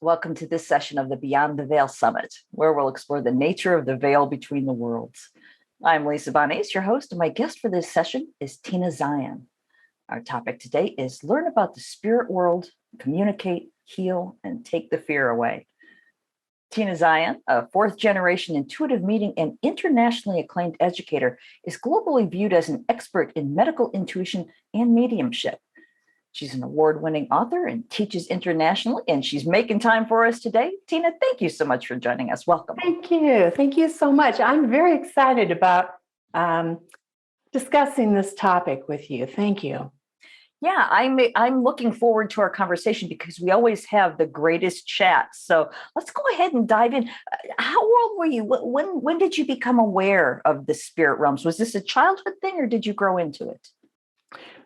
Welcome to this session of the Beyond the Veil Summit, where we'll explore the nature of the veil between the worlds. I'm Lisa Bonace, your host, and my guest for this session is Tina Zion. Our topic today is learn about the spirit world, communicate, heal, and take the fear away. Tina Zion, a fourth-generation intuitive medium and internationally acclaimed educator, is globally viewed as an expert in medical intuition and mediumship. She's an award-winning author and teaches internationally, and she's making time for us today. Tina, thank you so much for joining us. Welcome. Thank you. Thank you so much. I'm very excited about discussing this topic with you. Thank you. Yeah, I'm looking forward to our conversation because we always have the greatest chats. So let's go ahead and dive in. How old were you? When did you become aware of the spirit realms? Was this a childhood thing or did you grow into it?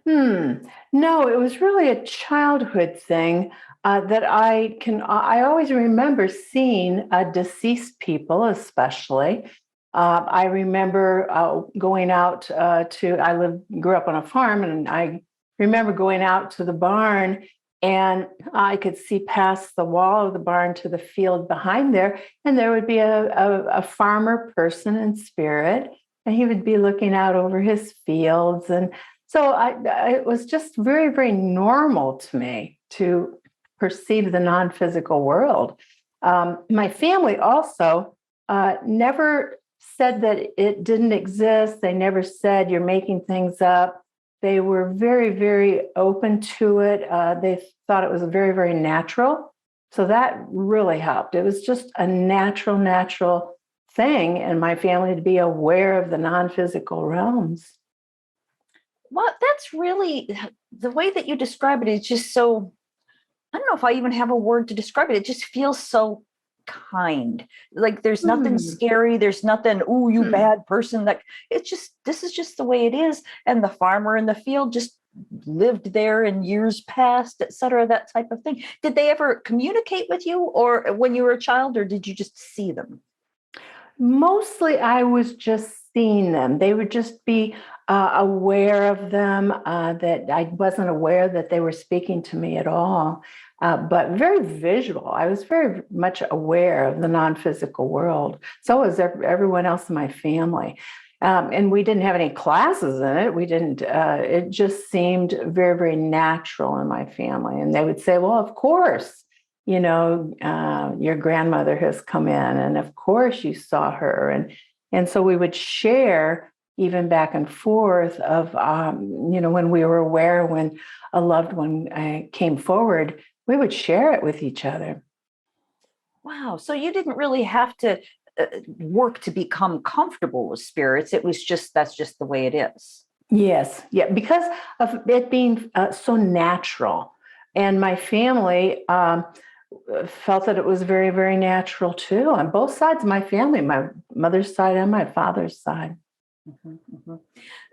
No, it was really a childhood thing that I always remember seeing deceased people, especially. I remember going out grew up on a farm, and I remember going out to the barn, and I could see past the wall of the barn to the field behind there, and there would be a farmer person in spirit, and he would be looking out over his fields. And so it was just very, very normal to me to perceive the non-physical world. My family also never said that it didn't exist. They never said you're making things up. They were very, very open to it. They thought it was very, very natural. So that really helped. It was just a natural thing in my family to be aware of the non-physical realms. Well, that's really the way that you describe it is just so, I don't know if I even have a word to describe it. It just feels so kind. Like there's nothing scary. There's nothing, ooh, you bad person. Like this is just the way it is. And the farmer in the field just lived there in years past, et cetera, that type of thing. Did they ever communicate with you or when you were a child, or did you just see them? Mostly I was just seeing them. They would just be aware of them, that I wasn't aware that they were speaking to me at all, but very visual. I was very much aware of the non-physical world. So was everyone else in my family. And we didn't have any classes in it. We didn't, it just seemed very, very natural in my family. And they would say, well, of course, your grandmother has come in, and of course you saw her. And so we would share even back and forth of, when we were aware when a loved one came forward, we would share it with each other. Wow. So you didn't really have to work to become comfortable with spirits. It was that's just the way it is. Yes. Yeah. Because of it being so natural. And my family felt that it was very, very natural too, on both sides of my family, my mother's side and my father's side.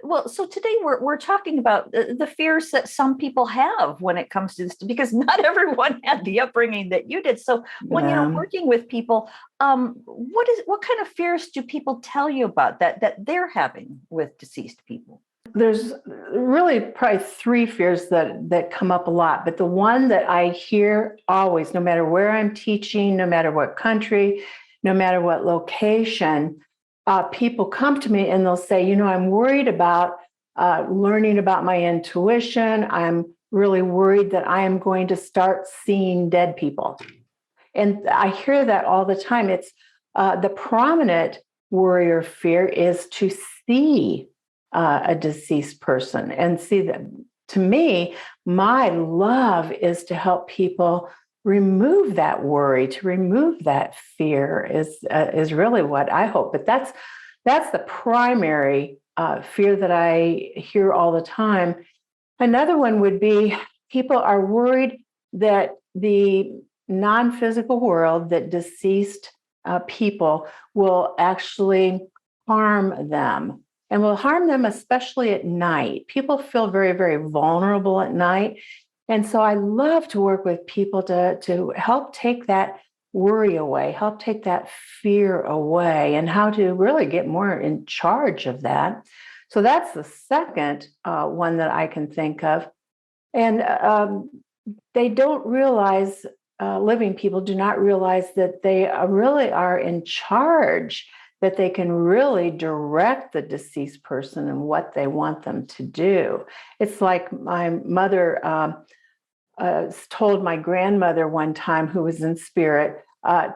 Well, so today we're talking about the fears that some people have when it comes to this, because not everyone had the upbringing that you did. So when you're working with people, what kind of fears do people tell you about that they're having with deceased people? There's really probably three fears that come up a lot, but the one that I hear always, no matter where I'm teaching, no matter what country, no matter what location, people come to me and they'll say, I'm worried about learning about my intuition. I'm really worried that I am going to start seeing dead people. And I hear that all the time. It's the prominent worry or fear is to see a deceased person and see them. To me, my love is to help people remove that worry, to remove that fear is really what I hope. But that's the primary fear that I hear all the time. Another one would be people are worried that the non-physical world, that deceased people will actually harm them. And will harm them, especially at night. People feel very, very vulnerable at night. And so I love to work with people to help take that worry away, help take that fear away, and how to really get more in charge of that. So that's the second one that I can think of. And they don't realize living people do not realize that they really are in charge, that they can really direct the deceased person and what they want them to do. It's like my mother told my grandmother one time, who was in spirit,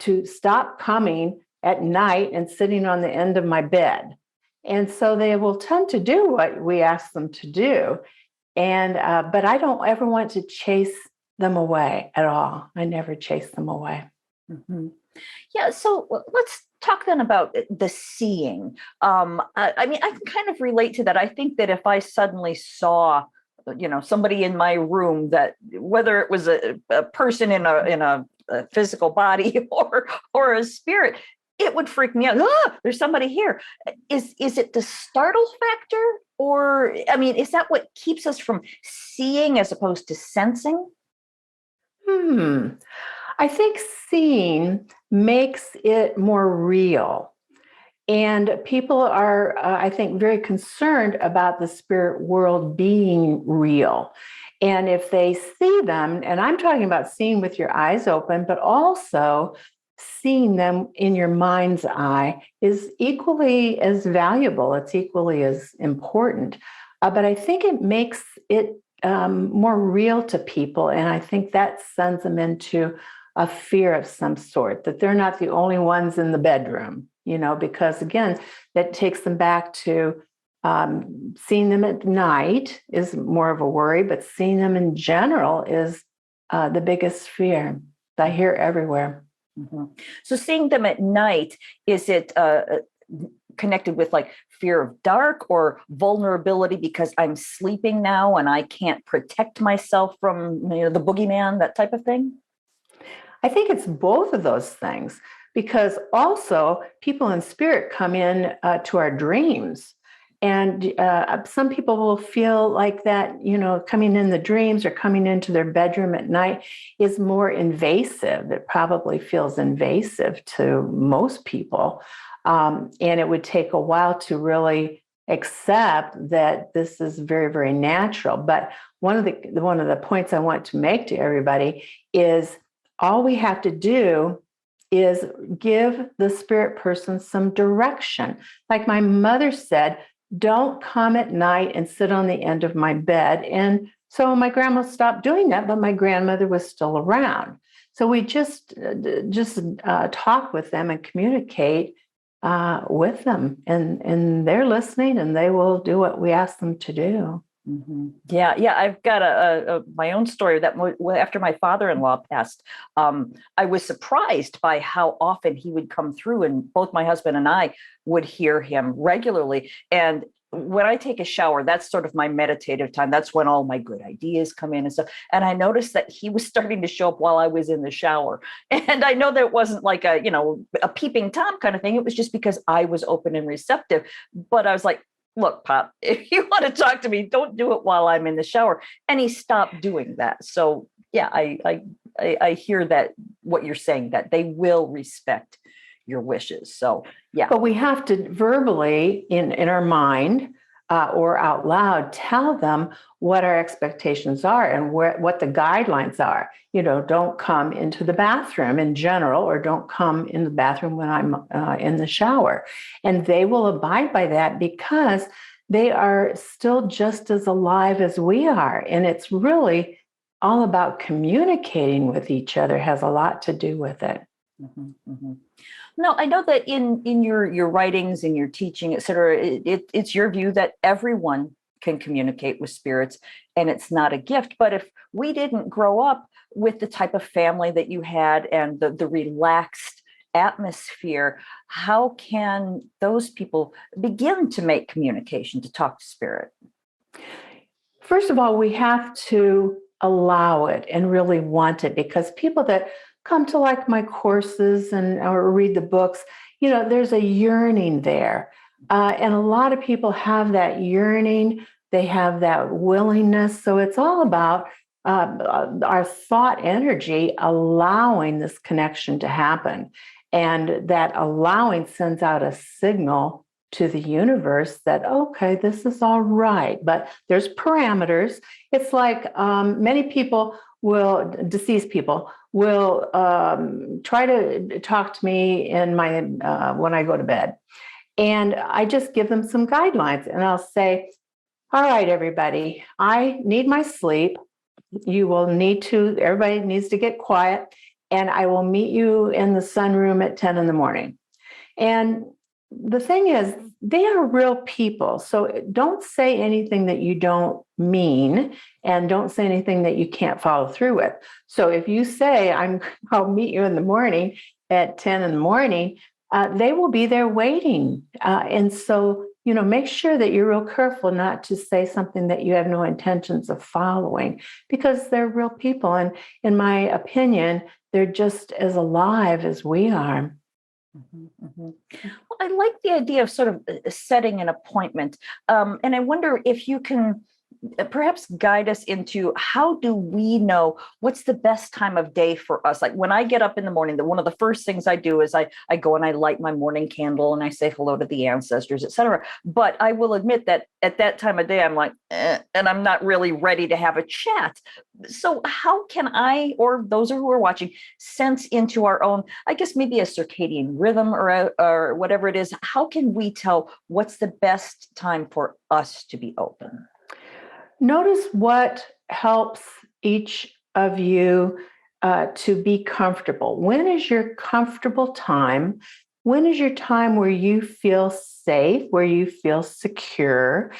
to stop coming at night and sitting on the end of my bed. And so they will tend to do what we ask them to do. And but I don't ever want to chase them away at all. I never chase them away. Mm-hmm. Yeah, so let's talk then about the seeing. I mean, I can kind of relate to that. I think that if I suddenly saw, somebody in my room, that whether it was a person in a physical body or a spirit, it would freak me out. Oh, there's somebody here. Is it the startle factor, or I mean, is that what keeps us from seeing as opposed to sensing? I think seeing makes it more real. And people are, I think, very concerned about the spirit world being real. And if they see them, and I'm talking about seeing with your eyes open, but also seeing them in your mind's eye is equally as valuable. It's equally as important. But I think it makes it more real to people. And I think that sends them into a fear of some sort, that they're not the only ones in the bedroom, because again, that takes them back to seeing them at night is more of a worry, but seeing them in general is the biggest fear that I hear everywhere. Mm-hmm. So seeing them at night, is it connected with like fear of dark or vulnerability because I'm sleeping now and I can't protect myself from the boogeyman, that type of thing? I think it's both of those things, because also people in spirit come in to our dreams. And some people will feel like that, coming in the dreams or coming into their bedroom at night is more invasive. It probably feels invasive to most people. And it would take a while to really accept that this is very, very natural. But one of the points I want to make to everybody is all we have to do is give the spirit person some direction. Like my mother said, don't come at night and sit on the end of my bed. And so my grandma stopped doing that, but my grandmother was still around. So we just talk with them and communicate with them, and they're listening, and they will do what we ask them to do. Mm-hmm. Yeah. I've got my own story that after my father-in-law passed, I was surprised by how often he would come through, and both my husband and I would hear him regularly. And when I take a shower, that's sort of my meditative time. That's when all my good ideas come in and stuff. And I noticed that he was starting to show up while I was in the shower. And I know that it wasn't like a peeping Tom kind of thing. It was just because I was open and receptive. But I was like, look, Pop, if you want to talk to me, don't do it while I'm in the shower. And he stopped doing that. So yeah, I hear that what you're saying, that they will respect your wishes. So yeah. But we have to verbally in our mind or out loud tell them what our expectations are and what the guidelines are. Don't come into the bathroom in general, or don't come in the bathroom when I'm in the shower. And they will abide by that because they are still just as alive as we are. And it's really all about communicating with each other, has a lot to do with it. Mm-hmm, mm-hmm. No, I know that in your writings, in your teaching, et cetera, it's your view that everyone can communicate with spirits, and it's not a gift. But if we didn't grow up with the type of family that you had and the relaxed atmosphere, how can those people begin to make communication, to talk to spirit? First of all, we have to allow it and really want it, because people that come to like my courses or read the books, there's a yearning there. And a lot of people have that yearning. They have that willingness. So it's all about our thought energy allowing this connection to happen. And that allowing sends out a signal to the universe that, okay, this is all right. But there's parameters. It's like many people deceased people will try to talk to me in my when I go to bed. And I just give them some guidelines and I'll say, all right, everybody, I need my sleep. Everybody needs to get quiet. And I will meet you in the sunroom at 10 in the morning. And the thing is, they are real people. So don't say anything that you don't mean and don't say anything that you can't follow through with. So if you say, I'll meet you in the morning at 10 in the morning, they will be there waiting. And so, make sure that you're real careful not to say something that you have no intentions of following, because they're real people. And in my opinion, they're just as alive as we are. Well, I like the idea of sort of setting an appointment. And I wonder if you can perhaps guide us into how do we know what's the best time of day for us? Like when I get up in the morning, one of the first things I do is I go and I light my morning candle and I say hello to the ancestors, et cetera. But I will admit that at that time of day, I'm like, and I'm not really ready to have a chat. So how can I, or those who are watching, sense into our own, I guess maybe a circadian rhythm or whatever it is, how can we tell what's the best time for us to be open? Notice what helps each of you to be comfortable. When is your comfortable time? When is your time where you feel safe, where you feel secure?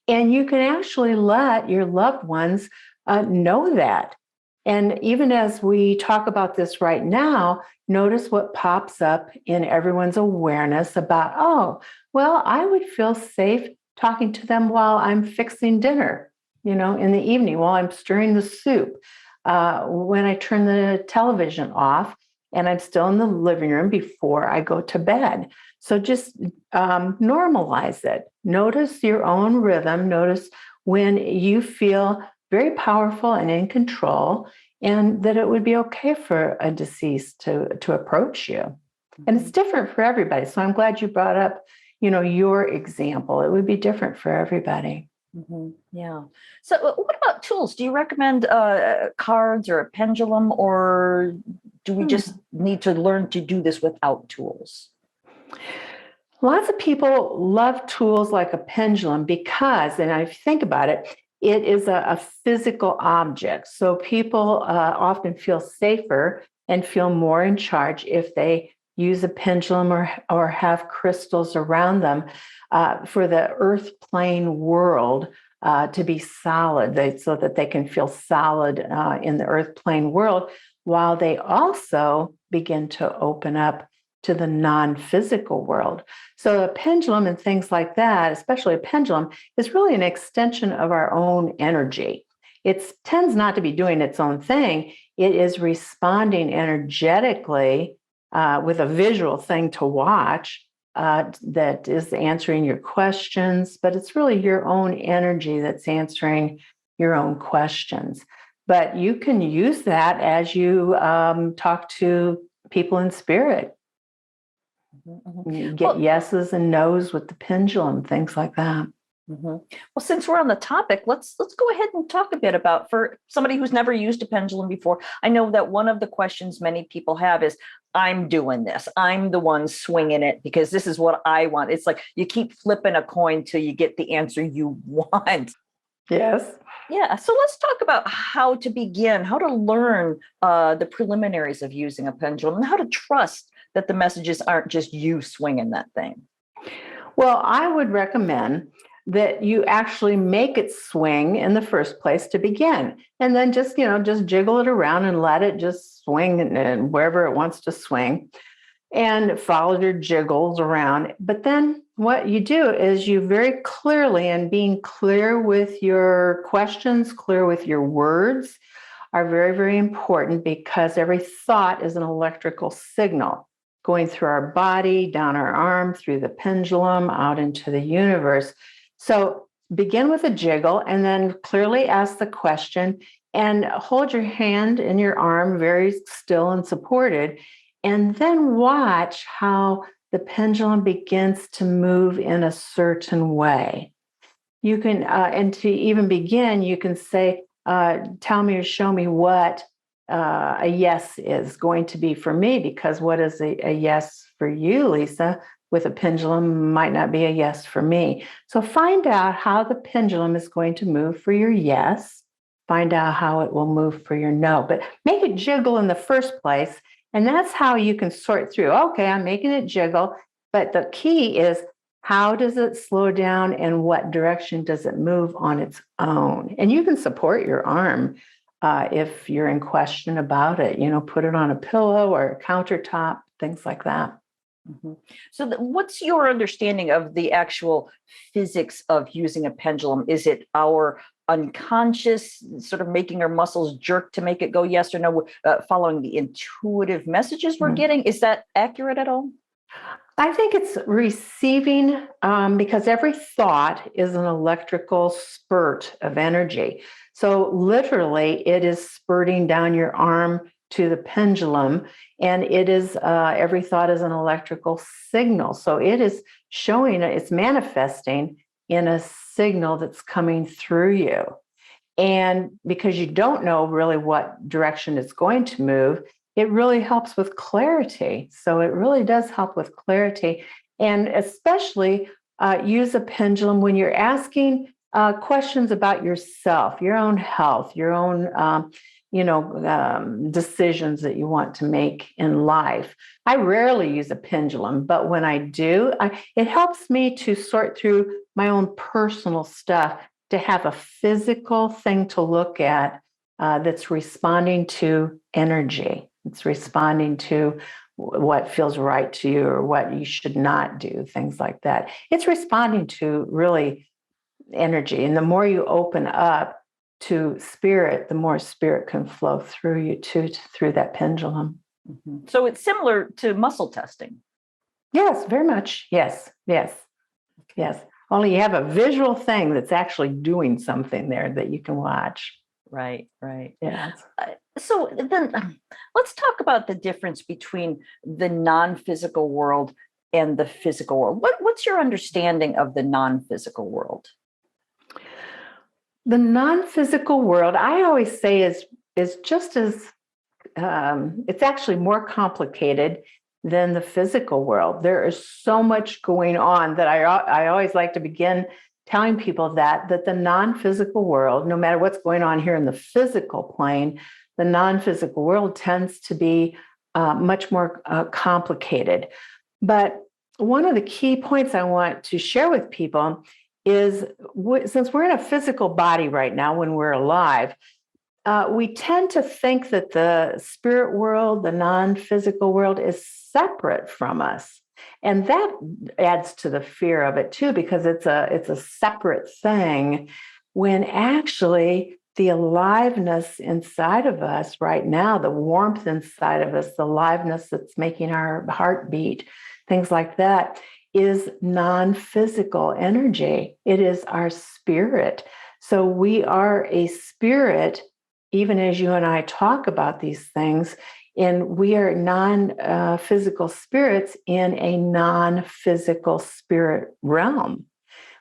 And you can actually let your loved ones know that. And even as we talk about this right now, notice what pops up in everyone's awareness about, oh, well, I would feel safe talking to them while I'm fixing dinner, in the evening while I'm stirring the soup, when I turn the television off and I'm still in the living room before I go to bed. So just normalize it. Notice your own rhythm. Notice when you feel very powerful and in control, and that it would be okay for a deceased to approach you. And it's different for everybody. So I'm glad you brought up, your example. It would be different for everybody. Yeah. So what about tools? Do you recommend cards or a pendulum, or do we just need to learn to do this without tools? Lots of people love tools like a pendulum because, and if you think about it, it is a physical object. So people often feel safer and feel more in charge if they use a pendulum or have crystals around them for the earth plane world to be solid, so that they can feel solid in the earth plane world, while they also begin to open up to the non-physical world. So a pendulum and things like that, especially a pendulum, is really an extension of our own energy. It tends not to be doing its own thing. It is responding energetically with a visual thing to watch that is answering your questions, but it's really your own energy that's answering your own questions. But you can use that as you talk to people in spirit. You get yeses and nos with the pendulum, things like that. Well, since we're on the topic, let's go ahead and talk a bit about, for somebody who's never used a pendulum before. I know that one of the questions many people have is, I'm doing this. I'm the one swinging it because this is what I want. It's like you keep flipping a coin till you get the answer you want. Yes. Yeah. So let's talk about how to begin, how to learn the preliminaries of using a pendulum, and how to trust that the messages aren't just you swinging that thing. Well, I would recommend that you actually make it swing in the first place to begin, and then just jiggle it around and let it just swing and wherever it wants to swing, and follow your jiggles around. But then what you do is you very clearly, and being clear with your questions, clear with your words, are very, very important, because every thought is an electrical signal going through our body, down our arm, through the pendulum, out into the universe. So begin with a jiggle and then clearly ask the question and hold your hand in your arm very still and supported. And then watch how the pendulum begins to move in a certain way. You can, and to even begin, you can say, tell me or show me what a yes is going to be for me, because what is a yes for you, Lisa, with a pendulum might not be a yes for me. So find out how the pendulum is going to move for your yes. Find out how it will move for your no, but make it jiggle in the first place. And that's how you can sort through, okay, I'm making it jiggle, but the key is, how does it slow down and what direction does it move on its own? And you can support your arm if you're in question about it, put it on a pillow or a countertop, things like that. Mm-hmm. So what's your understanding of the actual physics of using a pendulum? Is it our unconscious sort of making our muscles jerk to make it go yes or no, following the intuitive messages we're getting? Is that accurate at all? I think it's receiving, because every thought is an electrical spurt of energy. So literally, it is spurting down your arm to the pendulum, and it is every thought is an electrical signal. So it is showing, it's manifesting in a signal that's coming through you. And because you don't know really what direction it's going to move, it really helps with clarity. So it really does help with clarity. And especially use a pendulum when you're asking questions about yourself, your own health, your own decisions that you want to make in life. I rarely use a pendulum, but when I do, it helps me to sort through my own personal stuff, to have a physical thing to look at that's responding to energy. It's responding to what feels right to you or what you should not do, things like that. It's responding to really energy. And the more you open up to spirit, the more spirit can flow through you through that pendulum. Mm-hmm. So it's similar to muscle testing. Yes, very much. Yes. Only you have a visual thing that's actually doing something there that you can watch. Right. Yes. So then let's talk about the difference between the non-physical world and the physical world. What's your understanding of the non-physical world? The non-physical world, I always say, is just as it's actually more complicated than the physical world. There is so much going on that I always like to begin telling people that the non-physical world, no matter what's going on here in the physical plane, the non-physical world tends to be much more complicated. But one of the key points I want to share with people is, since we're in a physical body right now when we're alive, we tend to think that the spirit world, the non-physical world, is separate from us. And that adds to the fear of it too, because it's a separate thing, when actually the aliveness inside of us right now, the warmth inside of us, the aliveness that's making our heart beat, things like that, is non-physical energy. It is our spirit. So we are a spirit, even as you and I talk about these things, and we are non-physical spirits in a non-physical spirit realm.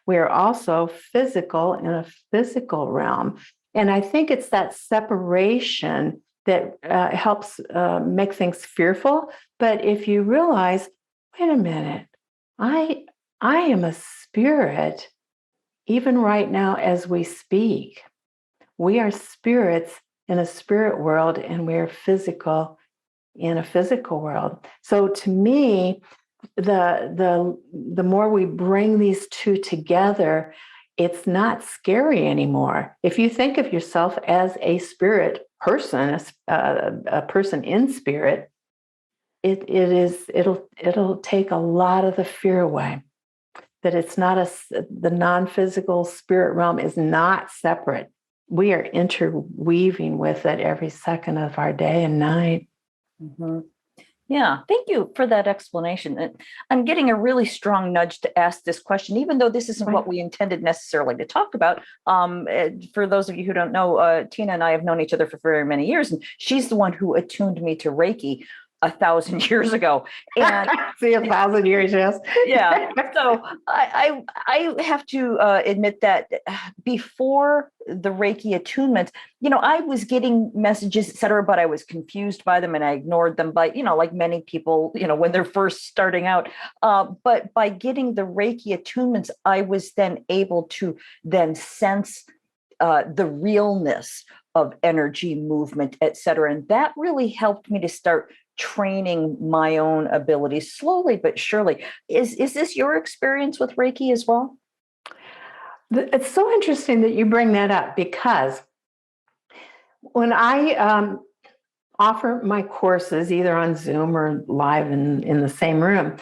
We are also physical in a physical realm. And I think it's that separation that helps make things fearful. But if you realize, wait a minute, I am a spirit, even right now as we speak. We are spirits in a spirit world, and we're physical in a physical world. So to me, the more we bring these two together, it's not scary anymore. If you think of yourself as a spirit person, a person in spirit, it'll take a lot of the fear away. That it's not the non-physical spirit realm is not separate. We are interweaving with it every second of our day and night. Mm-hmm. Yeah, thank you for that explanation. And I'm getting a really strong nudge to ask this question, even though this isn't what we intended necessarily to talk about. For those of you who don't know, Tina and I have known each other for very many years, and she's the one who attuned me to Reiki. 1,000 years ago. And See, 1,000 years, yes. yeah, so I have to admit that before the Reiki attunements, I was getting messages, et cetera, but I was confused by them and I ignored them by, like many people, when they're first starting out. But by getting the Reiki attunements, I was then able to then sense the realness of energy movement, et cetera. And that really helped me to start training my own abilities slowly but surely. Is this your experience with Reiki as well? It's so interesting that you bring that up, because when I offer my courses either on Zoom or live in the same room,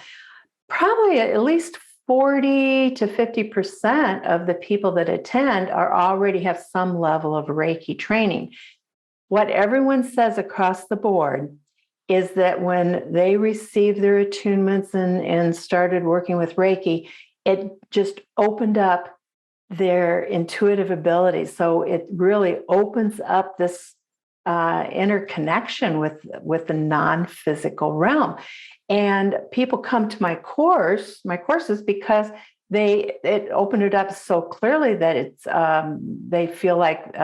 probably at least 40 to 50% of the people that attend already have some level of Reiki training. What everyone says across the board is that when they received their attunements and started working with Reiki, it just opened up their intuitive abilities. So it really opens up this interconnection with the non-physical realm. And people come to my courses, because it opened it up so clearly that it's they feel like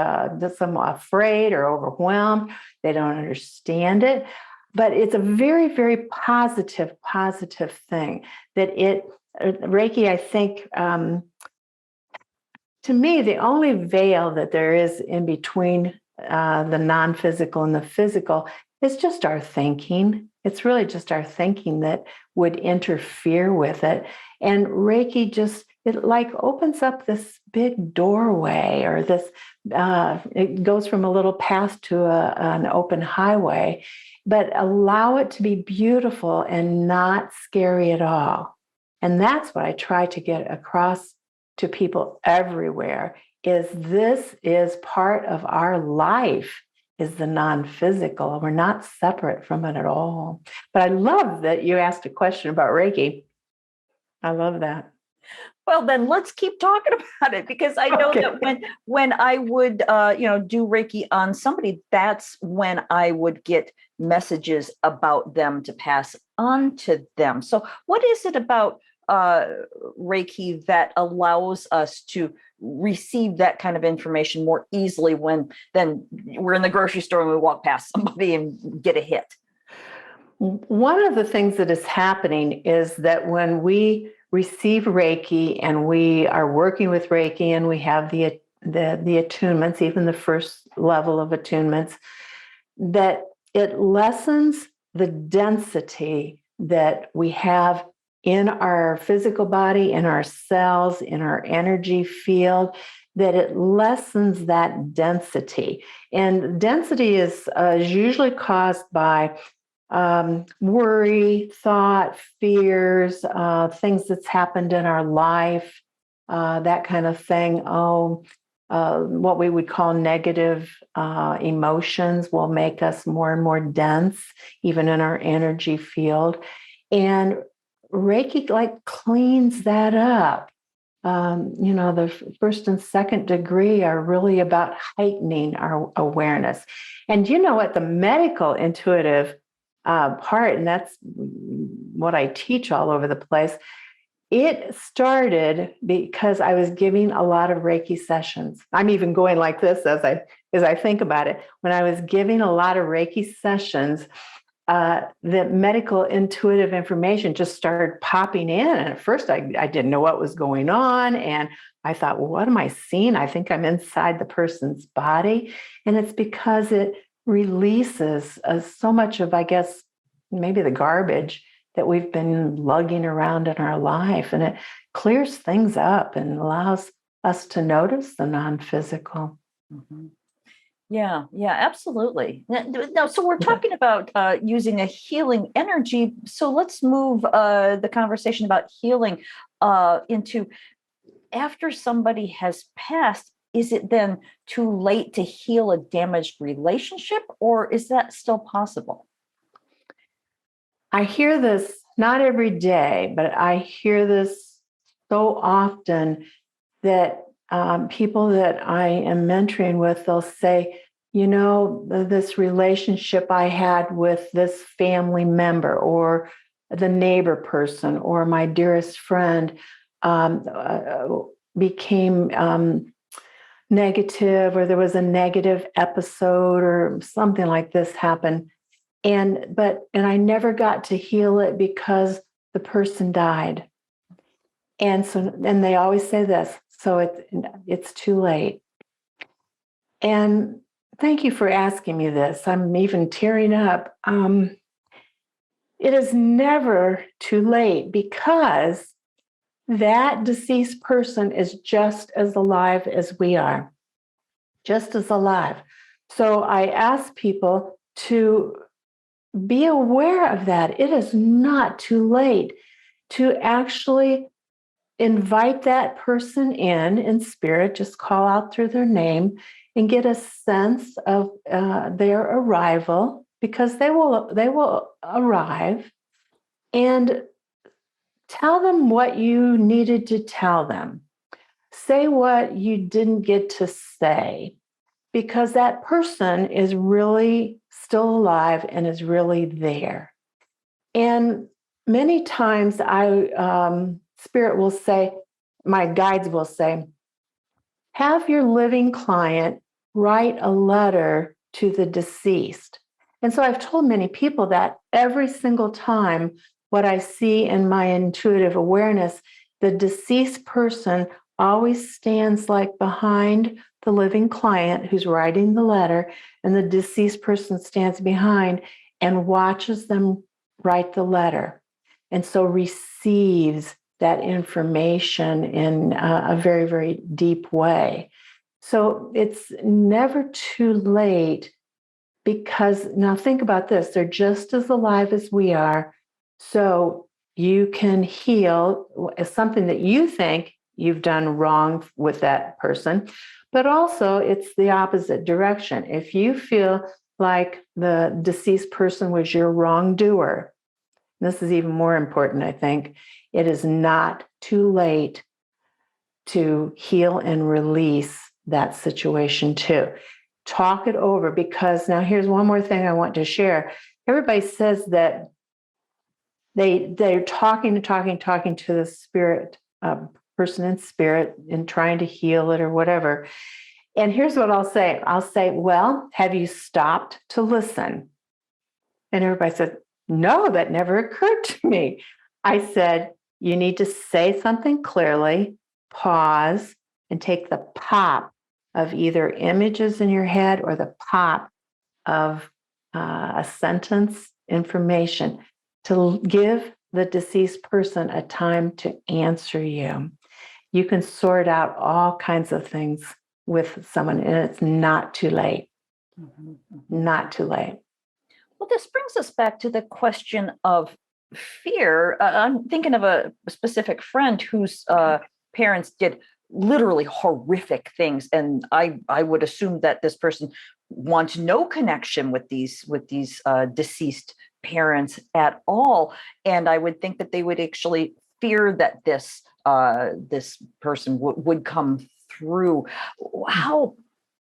some afraid or overwhelmed. They don't understand it, but it's a very, very positive thing that Reiki, I think, to me, the only veil that there is in between the non-physical and the physical is just our thinking. It's really just our thinking that would interfere with it. And Reiki it like opens up this big doorway, or this, it goes from a little path to an open highway, but allow it to be beautiful and not scary at all. And that's what I try to get across to people everywhere, is this is part of our life, is the non-physical. We're not separate from it at all. But I love that you asked a question about Reiki. I love that. Well, then let's keep talking about it, because I know Okay. that when I would do Reiki on somebody, that's when I would get messages about them to pass on to them. So what is it about Reiki that allows us to receive that kind of information more easily when then we're in the grocery store and we walk past somebody and get a hit? One of the things that is happening is that when we receive Reiki and we are working with Reiki and we have the attunements, even the first level of attunements, that it lessens the density that we have in our physical body, in our cells, in our energy field, that it lessens that density. And density is usually caused by worry, thought, fears, things that's happened in our life, that kind of thing. What we would call negative emotions will make us more and more dense, even in our energy field. And Reiki like cleans that up. The first and second degree are really about heightening our awareness. And what the medical intuitive part, and that's what I teach all over the place. It started because I was giving a lot of Reiki sessions. I'm even going like this as I think about it. When I was giving a lot of Reiki sessions, the medical intuitive information just started popping in. And at first I didn't know what was going on. And I thought, well, what am I seeing? I think I'm inside the person's body. And it's because it releases so much of, I guess, maybe the garbage that we've been lugging around in our life. And it clears things up and allows us to notice the non-physical. Mm-hmm. Yeah, absolutely. Now, so we're talking about using a healing energy. So let's move the conversation about healing into after somebody has passed. Is it then too late to heal a damaged relationship, or is that still possible? I hear this not every day, but I hear this so often that people that I am mentoring with, they'll say, this relationship I had with this family member or the neighbor person or my dearest friend became negative, or there was a negative episode or something like this happened. And I never got to heal it because the person died. And they always say this, so it's too late. And thank you for asking me this. I'm even tearing up. It is never too late, because that deceased person is just as alive as we are, just as alive. So I ask people to be aware of that. It is not too late to actually invite that person in spirit, just call out through their name and get a sense of their arrival, because they will arrive, and tell them what you needed to tell them. Say what you didn't get to say, because that person is really still alive and is really there. And many times Spirit will say, my guides will say, have your living client write a letter to the deceased. And so I've told many people that every single time what I see in my intuitive awareness, the deceased person always stands like behind the living client who's writing the letter, and the deceased person stands behind and watches them write the letter. And so receives that information in a very, very deep way. So it's never too late, because now think about this, they're just as alive as we are. So you can heal something that you think you've done wrong with that person, but also it's the opposite direction. If you feel like the deceased person was your wrongdoer, this is even more important, I think, it is not too late to heal and release that situation too. Talk it over, because now here's one more thing I want to share. Everybody says that they're talking to the spirit, person in spirit, and trying to heal it or whatever. And here's what I'll say. I'll say, well, have you stopped to listen? And everybody said, no, that never occurred to me. I said, you need to say something clearly, pause, and take the pop of either images in your head or the pop of a sentence, information, to give the deceased person a time to answer you. You can sort out all kinds of things with someone, and it's not too late. Mm-hmm. Not too late. Well, this brings us back to the question of fear. I'm thinking of a specific friend whose parents did literally horrific things, and I would assume that this person wants no connection with these deceased parents at all, and I would think that they would actually fear that this person would come through. How?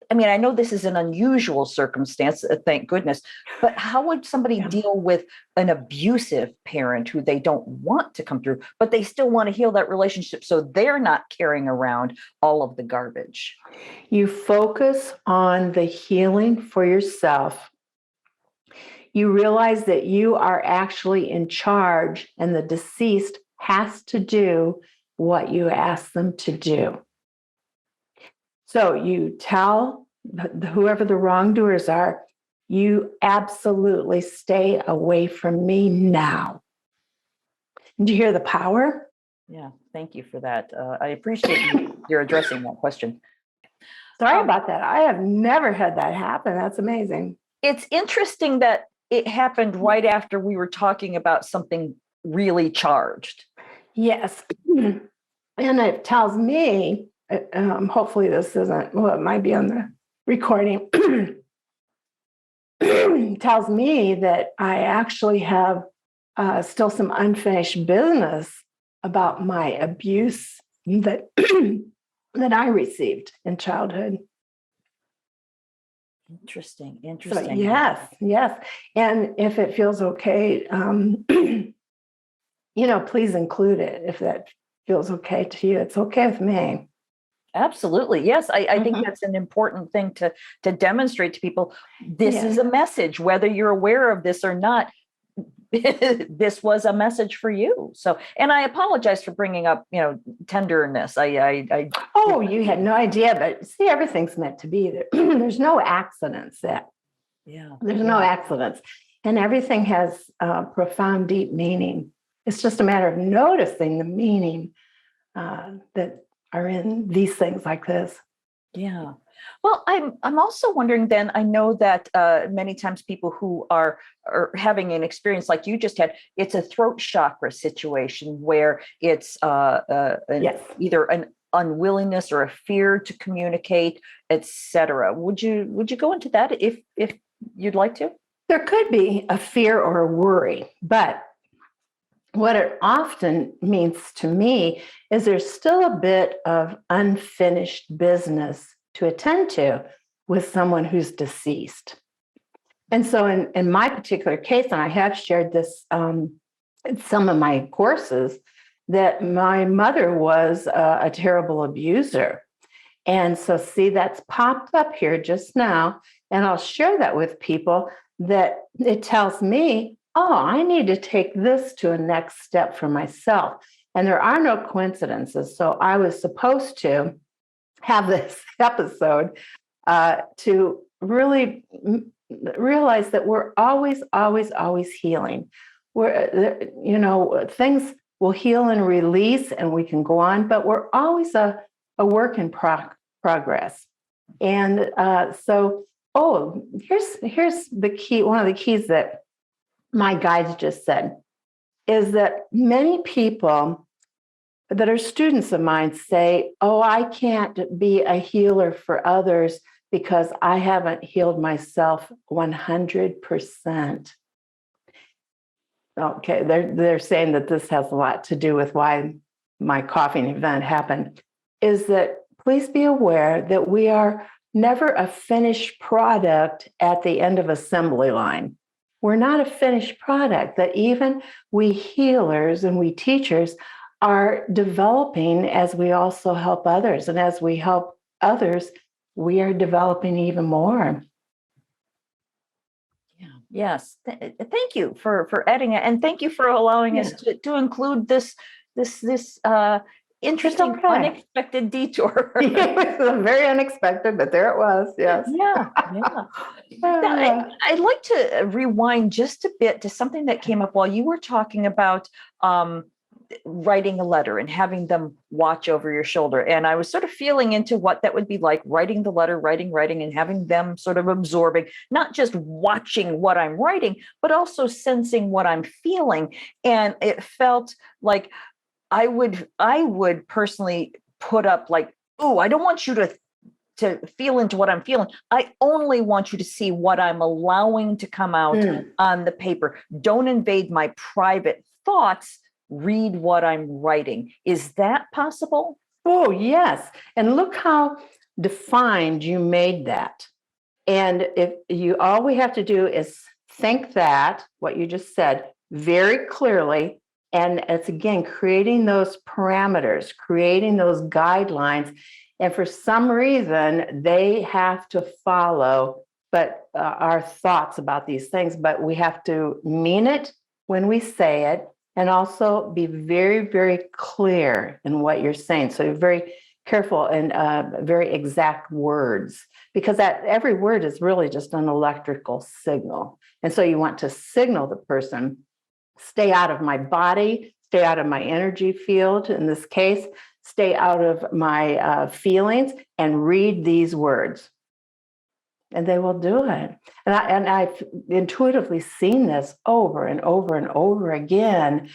I mean, I know this is an unusual circumstance, thank goodness, but how would somebody deal with an abusive parent who they don't want to come through, but they still want to heal that relationship so they're not carrying around all of the garbage? You focus on the healing for yourself. You realize that you are actually in charge, and the deceased has to do what you ask them to do. So you tell whoever the wrongdoers are, you absolutely stay away from me now. Do you hear the power? Yeah, thank you for that. I appreciate you're addressing that question. Sorry about that. I have never had that happen. That's amazing. It's interesting that it happened right after we were talking about something really charged. Yes. And it tells me, hopefully this isn't, well, it might be on the recording. It tells me that I actually have still some unfinished business about my abuse that that I received in childhood. Interesting. So Interesting. yes. And if it feels okay, please include it if that feels okay to you. It's okay with me. Absolutely. Yes. I think Mhm. that's an important thing to demonstrate to people. This Yeah. is a message, whether you're aware of this or not. This was a message for you. So, and I apologize for bringing up, tenderness. I Oh, you had no idea, but see, everything's meant to be there. There's no accidents. yeah, There's no yeah, accidents, and everything has profound, deep meaning. It's just a matter of noticing the meaning that are in these things like this. yeah. Well, I'm also wondering. Then I know that many times people who are having an experience like you just had, it's a throat chakra situation where it's Yes. either an unwillingness or a fear to communicate, etc. Would you go into that if you'd like to? There could be a fear or a worry, but what it often means to me is there's still a bit of unfinished business to attend to with someone who's deceased. And so, in my particular case, and I have shared this in some of my courses, that my mother was a terrible abuser. And so, see, that's popped up here just now. And I'll share that with people that it tells me, oh, I need to take this to a next step for myself. And there are no coincidences. So I was supposed to have this episode to really realize that we're always, always, always healing. Things will heal and release and we can go on, but we're always a work in progress. And here's the key. One of the keys that my guides just said is that many people that are students of mine say, oh, I can't be a healer for others because I haven't healed myself 100%. Okay, they're saying that this has a lot to do with why my coughing event happened, is that please be aware that we are never a finished product at the end of assembly line. We're not a finished product, that even we healers and we teachers are developing as we also help others. And as we help others, we are developing even more. Yeah. Yes. Thank you for adding it, and thank you for allowing us to include this interesting, okay. unexpected detour. It was very unexpected, but there it was. Yes. Yeah. I'd like to rewind just a bit to something that came up while you were talking about writing a letter and having them watch over your shoulder. And I was sort of feeling into what that would be like, writing the letter, writing, and having them sort of absorbing, not just watching what I'm writing, but also sensing what I'm feeling. And it felt like I would personally put up like, oh, I don't want you to feel into what I'm feeling. I only want you to see what I'm allowing to come out on the paper. Don't invade my private thoughts. Read what I'm writing. Is that possible? Oh, yes. And look how defined you made that. And if you, all we have to do is think that, what you just said, very clearly. And it's again, creating those parameters, creating those guidelines. And for some reason, they have to follow, but our thoughts about these things, but we have to mean it when we say it, and also be very, very clear in what you're saying. So you're very careful and very exact words, because that every word is really just an electrical signal. And so you want to signal the person, stay out of my body, stay out of my energy field, in this case, stay out of my feelings, and read these words. And they will do it. And I've intuitively seen this over and over and over again.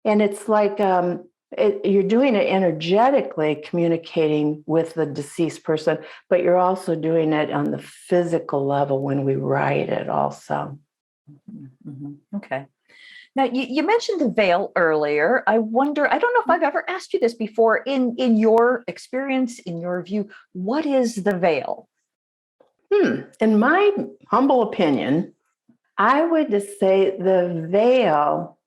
And it's like you're doing it energetically, communicating with the deceased person, but you're also doing it on the physical level when we write it also. Mm-hmm. Okay. Now, you mentioned the veil earlier. I wonder, I don't know if I've ever asked you this before. In your experience, in your view, what is the veil? In my humble opinion, I would just say the veil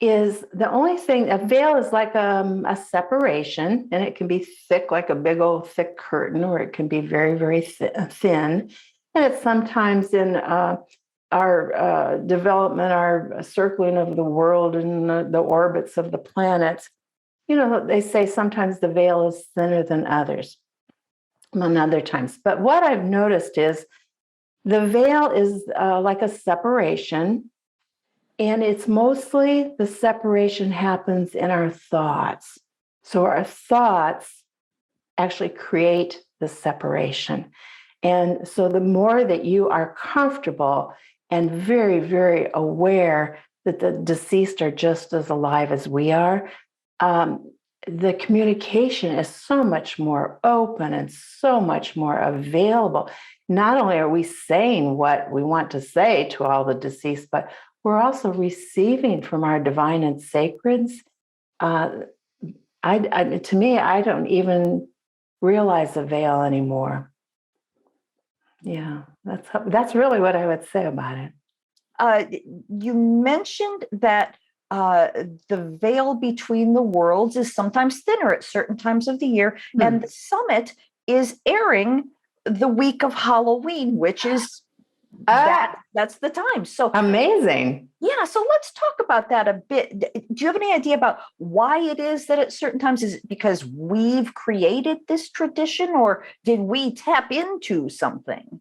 is the only thing. A veil is like a separation, and it can be thick, like a big old thick curtain, or it can be very, very thin. And it's sometimes in our development, our circling of the world and the orbits of the planets. They say sometimes the veil is thinner than others, among other times. But what I've noticed is the veil is like a separation, and it's mostly the separation happens in our thoughts. So our thoughts actually create the separation. And so the more that you are comfortable and very, very aware that the deceased are just as alive as we are, the communication is so much more open and so much more available. Not only are we saying what we want to say to all the deceased, but we're also receiving from our divine and sacreds. To me, I don't even realize the veil anymore. Yeah, that's really what I would say about it. You mentioned that the veil between the worlds is sometimes thinner at certain times of the year, and the summit is airing the week of Halloween, which is that's the time. So amazing. Yeah, so let's talk about that a bit. Do you have any idea about why it is that at certain times? Is it because we've created this tradition, or did we tap into something?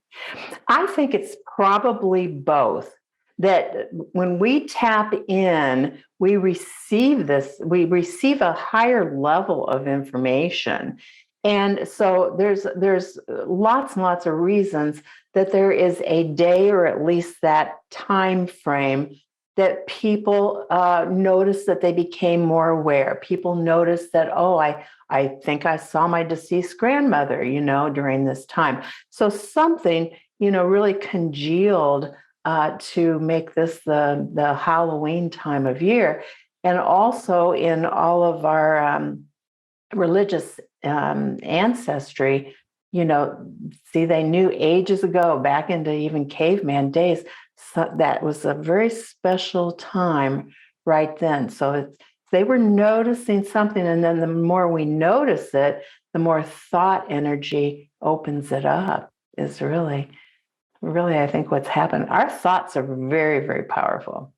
I think it's probably both. That when we tap in, we receive a higher level of information. And so there's lots and lots of reasons that there is a day, or at least that time frame, that people notice that they became more aware. People notice that, oh, I think I saw my deceased grandmother, during this time. So something, really congealed to make this the Halloween time of year. And also in all of our religious ancestry, see, they knew ages ago, back into even caveman days, so that was a very special time right then. So they were noticing something, and then the more we notice it, the more thought energy opens it up. Is really, really, I think what's happened. Our thoughts are very, very powerful.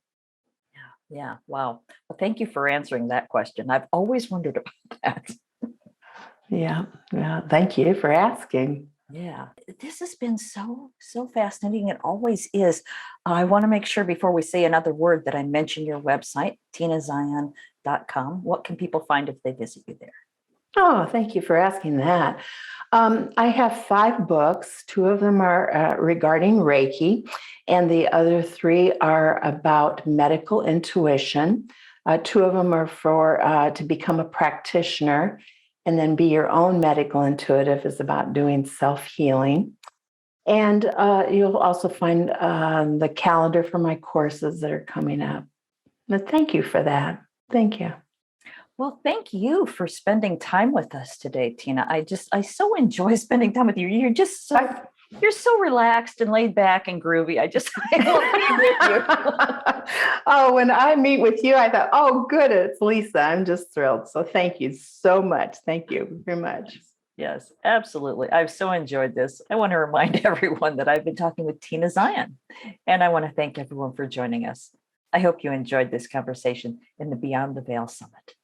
Yeah. Wow. Well, thank you for answering that question. I've always wondered about that. Yeah. Thank you for asking. Yeah, this has been so fascinating. It always is. I want to make sure before we say another word that I mention your website, tinazion.com. What can people find if they visit you there? Oh, thank you for asking that. I have 5 books. 2 of them are regarding Reiki, and the other 3 are about medical intuition. 2 of them are for to become a practitioner, and then be your own medical intuitive is about doing self-healing. And you'll also find the calendar for my courses that are coming up. But thank you for that. Thank you. Well, thank you for spending time with us today, Tina. I so enjoy spending time with you. You're so relaxed and laid back and groovy. I love being with you. Oh, when I meet with you, I thought, oh, good, it's Lisa. I'm just thrilled. So thank you so much. Thank you very much. Yes, absolutely. I've so enjoyed this. I want to remind everyone that I've been talking with Tina Zion, and I want to thank everyone for joining us. I hope you enjoyed this conversation in the Beyond the Veil Summit.